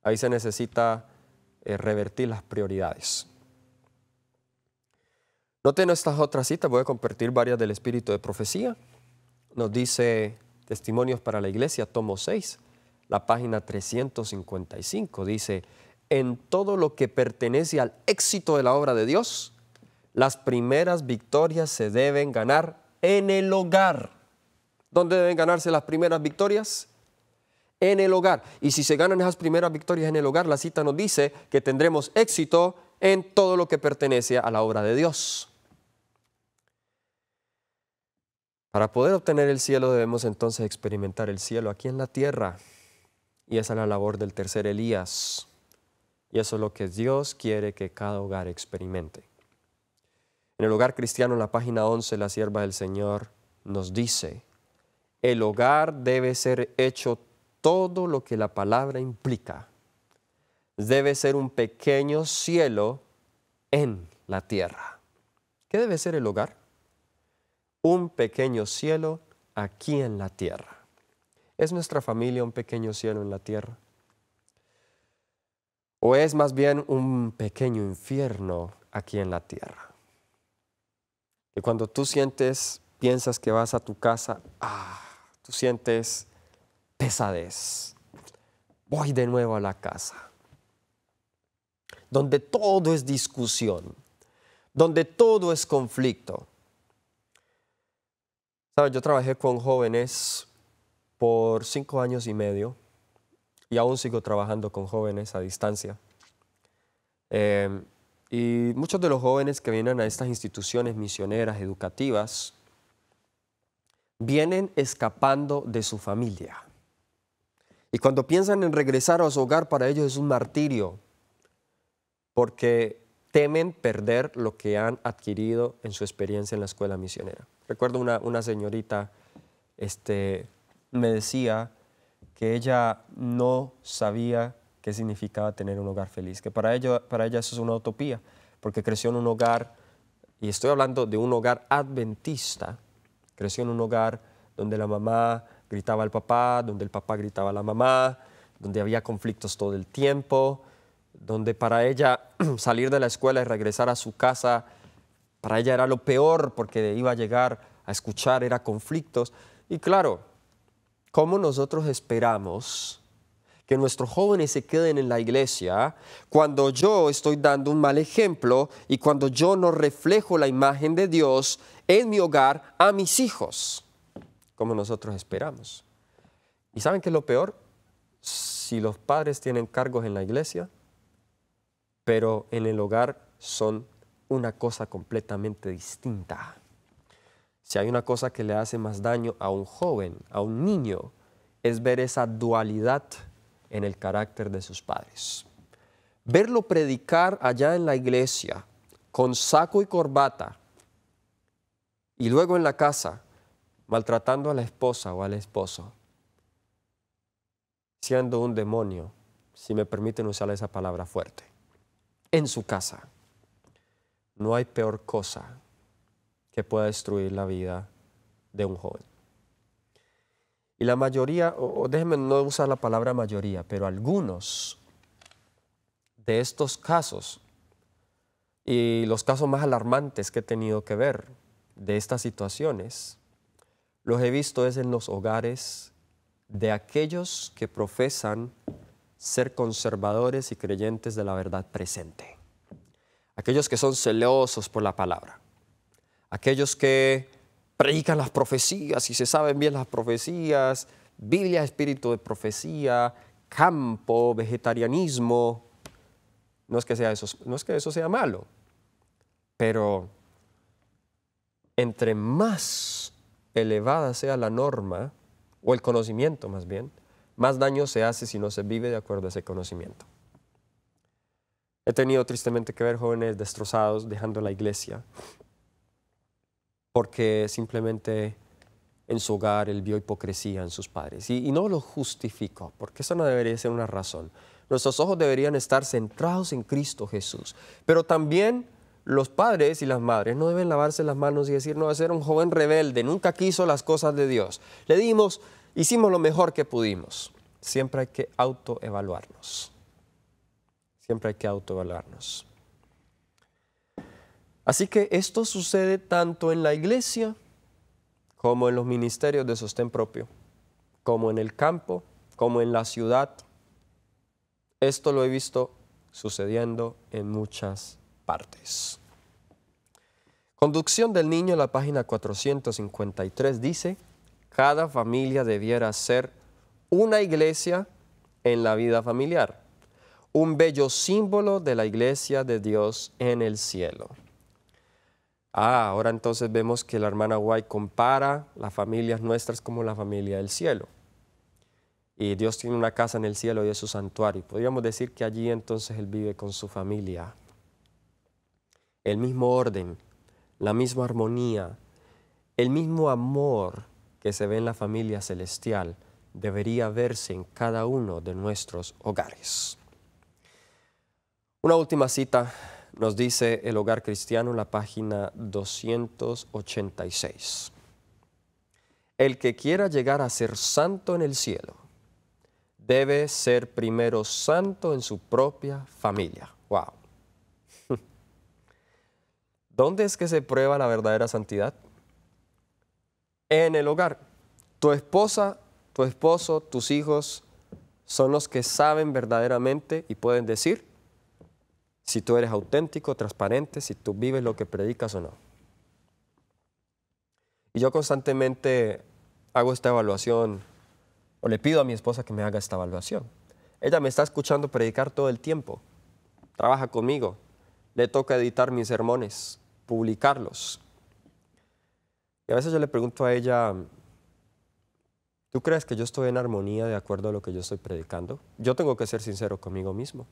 Ahí se necesita revertir las prioridades. Noten estas otras citas, voy a compartir varias del espíritu de profecía. Nos dice Testimonios para la Iglesia, tomo 6, la página 355, dice, en todo lo que pertenece al éxito de la obra de Dios, las primeras victorias se deben ganar en el hogar. ¿Dónde deben ganarse las primeras victorias? En el hogar. Y si se ganan esas primeras victorias en el hogar, la cita nos dice que tendremos éxito en todo lo que pertenece a la obra de Dios. Para poder obtener el cielo debemos entonces experimentar el cielo aquí en la tierra. Y esa es la labor del tercer Elías. Y eso es lo que Dios quiere que cada hogar experimente. En el hogar cristiano, en la página 11, la sierva del Señor nos dice, el hogar debe ser hecho todo lo que la palabra implica. Debe ser un pequeño cielo en la tierra. ¿Qué debe ser el hogar? Un pequeño cielo aquí en la tierra. ¿Es nuestra familia un pequeño cielo en la tierra? ¿O es más bien un pequeño infierno aquí en la tierra? Y cuando tú piensas que vas a tu casa, tú sientes pesadez. Voy de nuevo a la casa. Donde todo es discusión, donde todo es conflicto. ¿Sabes? Yo trabajé con jóvenes por 5 años y medio y aún sigo trabajando con jóvenes a distancia. Y muchos de los jóvenes que vienen a estas instituciones misioneras, educativas, vienen escapando de su familia. Y cuando piensan en regresar a su hogar, para ellos es un martirio, porque temen perder lo que han adquirido en su experiencia en la escuela misionera. Recuerdo una señorita me decía que ella no sabía qué significaba tener un hogar feliz, que para ella eso es una utopía, porque creció en un hogar, y estoy hablando de un hogar adventista, creció en un hogar donde la mamá gritaba al papá, donde el papá gritaba a la mamá, donde había conflictos todo el tiempo, donde para ella salir de la escuela y regresar a su casa, para ella era lo peor porque iba a llegar a escuchar, era conflictos. Y claro, ¿cómo nosotros esperamos que nuestros jóvenes se queden en la iglesia cuando yo estoy dando un mal ejemplo y cuando yo no reflejo la imagen de Dios en mi hogar a mis hijos, como nosotros esperamos. ¿Y saben qué es lo peor? Si los padres tienen cargos en la iglesia, pero en el hogar son una cosa completamente distinta. Si hay una cosa que le hace más daño a un joven, a un niño, es ver esa dualidad en el carácter de sus padres. Verlo predicar allá en la iglesia con saco y corbata y luego en la casa maltratando a la esposa o al esposo, siendo un demonio, si me permiten usar esa palabra fuerte, en su casa. No hay peor cosa que pueda destruir la vida de un joven. Y la mayoría, o déjenme no usar la palabra mayoría, pero algunos de estos casos, y los casos más alarmantes que he tenido que ver de estas situaciones, los he visto es en los hogares de aquellos que profesan ser conservadores y creyentes de la verdad presente. Aquellos que son celosos por la palabra. Aquellos que predican las profecías y se saben bien las profecías, Biblia, espíritu de profecía, campo, vegetarianismo. No es que eso sea malo, pero entre más elevada sea la norma, o el conocimiento más bien, más daño se hace si no se vive de acuerdo a ese conocimiento. He tenido tristemente que ver jóvenes destrozados dejando la iglesia porque simplemente en su hogar él vio hipocresía en sus padres. Y no lo justifico, porque eso no debería ser una razón. Nuestros ojos deberían estar centrados en Cristo Jesús. Pero también los padres y las madres no deben lavarse las manos y decir, no, ese era un joven rebelde, nunca quiso las cosas de Dios. Hicimos lo mejor que pudimos. Siempre hay que autoevaluarnos. Siempre hay que autoevaluarnos. Así que esto sucede tanto en la iglesia como en los ministerios de sostén propio, como en el campo, como en la ciudad. Esto lo he visto sucediendo en muchas partes. Conducción del niño, la página 453 dice, cada familia debiera ser una iglesia en la vida familiar, un bello símbolo de la iglesia de Dios en el cielo. Ahora entonces vemos que la hermana White compara las familias nuestras como la familia del cielo. Y Dios tiene una casa en el cielo y es su santuario. Podríamos decir que allí entonces Él vive con su familia. El mismo orden, la misma armonía, el mismo amor que se ve en la familia celestial debería verse en cada uno de nuestros hogares. Una última cita nos dice El Hogar Cristiano en la página 286. El que quiera llegar a ser santo en el cielo debe ser primero santo en su propia familia. ¡Wow! ¿Dónde es que se prueba la verdadera santidad? En el hogar. Tu esposa, tu esposo, tus hijos son los que saben verdaderamente y pueden decir si tú eres auténtico, transparente, si tú vives lo que predicas o no. Y yo constantemente hago esta evaluación, o le pido a mi esposa que me haga esta evaluación. Ella me está escuchando predicar todo el tiempo, trabaja conmigo, le toca editar mis sermones, publicarlos. Y a veces yo le pregunto a ella, ¿tú crees que yo estoy en armonía de acuerdo a lo que yo estoy predicando? Yo tengo que ser sincero conmigo mismo.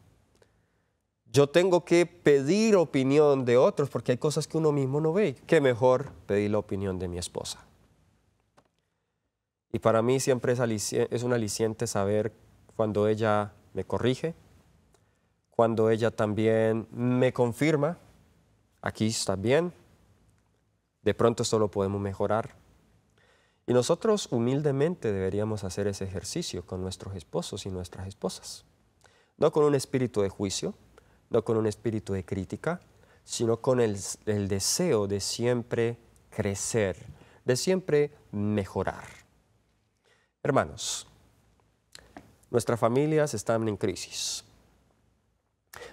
Yo tengo que pedir opinión de otros porque hay cosas que uno mismo no ve. ¿Qué mejor pedir la opinión de mi esposa? Y para mí siempre es un aliciente saber cuando ella me corrige, cuando ella también me confirma, aquí está bien, de pronto esto lo podemos mejorar. Y nosotros humildemente deberíamos hacer ese ejercicio con nuestros esposos y nuestras esposas. No con un espíritu de juicio, no con un espíritu de crítica, sino con el deseo de siempre crecer, de siempre mejorar. Hermanos, Nuestras familias están en crisis.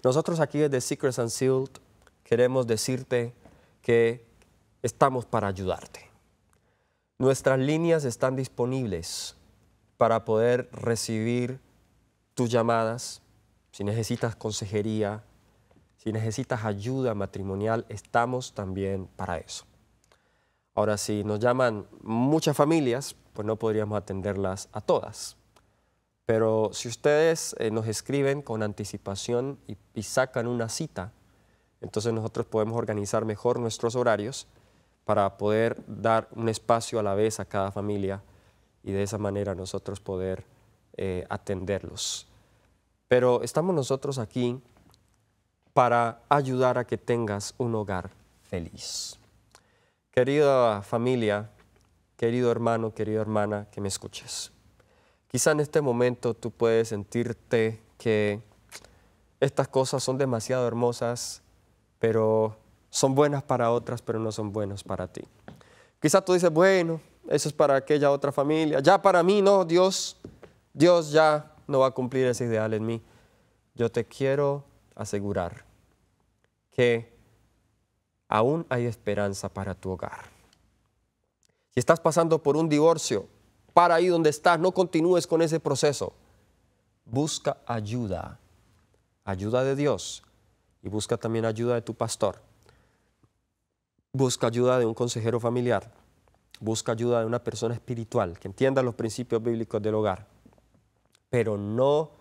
Nosotros aquí desde Secrets Unsealed queremos decirte que estamos para ayudarte. Nuestras líneas están disponibles para poder recibir tus llamadas. Si necesitas consejería, si necesitas ayuda matrimonial, estamos también para eso. Ahora, si nos llaman muchas familias, pues no podríamos atenderlas a todas. Pero si ustedes nos escriben con anticipación y sacan una cita, entonces nosotros podemos organizar mejor nuestros horarios para poder dar un espacio a la vez a cada familia y de esa manera nosotros poder atenderlos. Pero estamos nosotros aquí para ayudar a que tengas un hogar feliz. Querida familia, querido hermano, querida hermana, que me escuches. Quizá en este momento tú puedes sentirte que estas cosas son demasiado hermosas, pero son buenas para otras, pero no son buenas para ti. Quizá tú dices, bueno, eso es para aquella otra familia. Ya para mí no, Dios ya no va a cumplir ese ideal en mí. Yo te quiero asegurar que aún hay esperanza para tu hogar. Si estás pasando por un divorcio, para ahí donde estás, no continúes con ese proceso. Busca ayuda de Dios y busca también ayuda de tu pastor. Busca ayuda de un consejero familiar. Busca ayuda de una persona espiritual que entienda los principios bíblicos del hogar. Pero no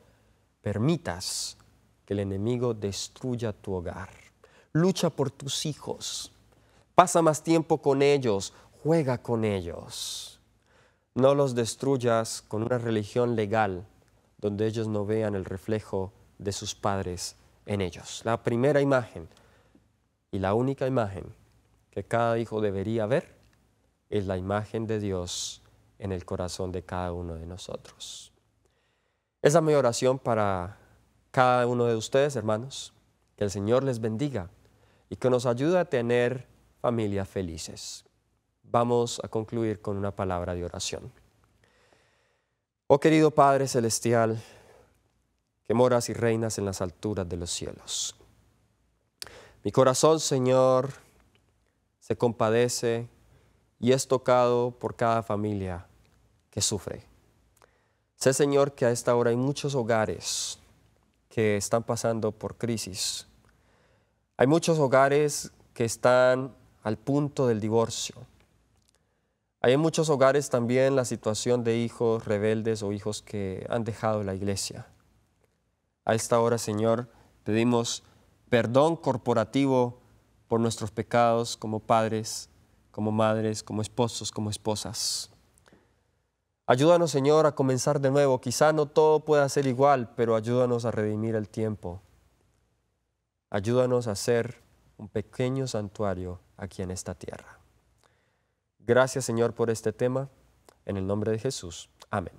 permitas que el enemigo destruya tu hogar. Lucha por tus hijos. Pasa más tiempo con ellos. Juega con ellos. No los destruyas con una religión legal donde ellos no vean el reflejo de sus padres en ellos. La primera imagen y la única imagen que cada hijo debería ver es la imagen de Dios en el corazón de cada uno de nosotros. Esa es mi oración para cada uno de ustedes, hermanos. Que el Señor les bendiga y que nos ayude a tener familias felices. Vamos a concluir con una palabra de oración. Oh querido Padre Celestial, que moras y reinas en las alturas de los cielos. Mi corazón, Señor, se compadece y es tocado por cada familia que sufre. Sé, Señor, que a esta hora hay muchos hogares que están pasando por crisis. Hay muchos hogares que están al punto del divorcio. Hay en muchos hogares también la situación de hijos rebeldes o hijos que han dejado la iglesia. A esta hora, Señor, pedimos perdón corporativo por nuestros pecados como padres, como madres, como esposos, como esposas. Ayúdanos, Señor, a comenzar de nuevo. Quizá no todo pueda ser igual, pero ayúdanos a redimir el tiempo. Ayúdanos a ser un pequeño santuario aquí en esta tierra. Gracias, Señor, por este tema. En el nombre de Jesús. Amén.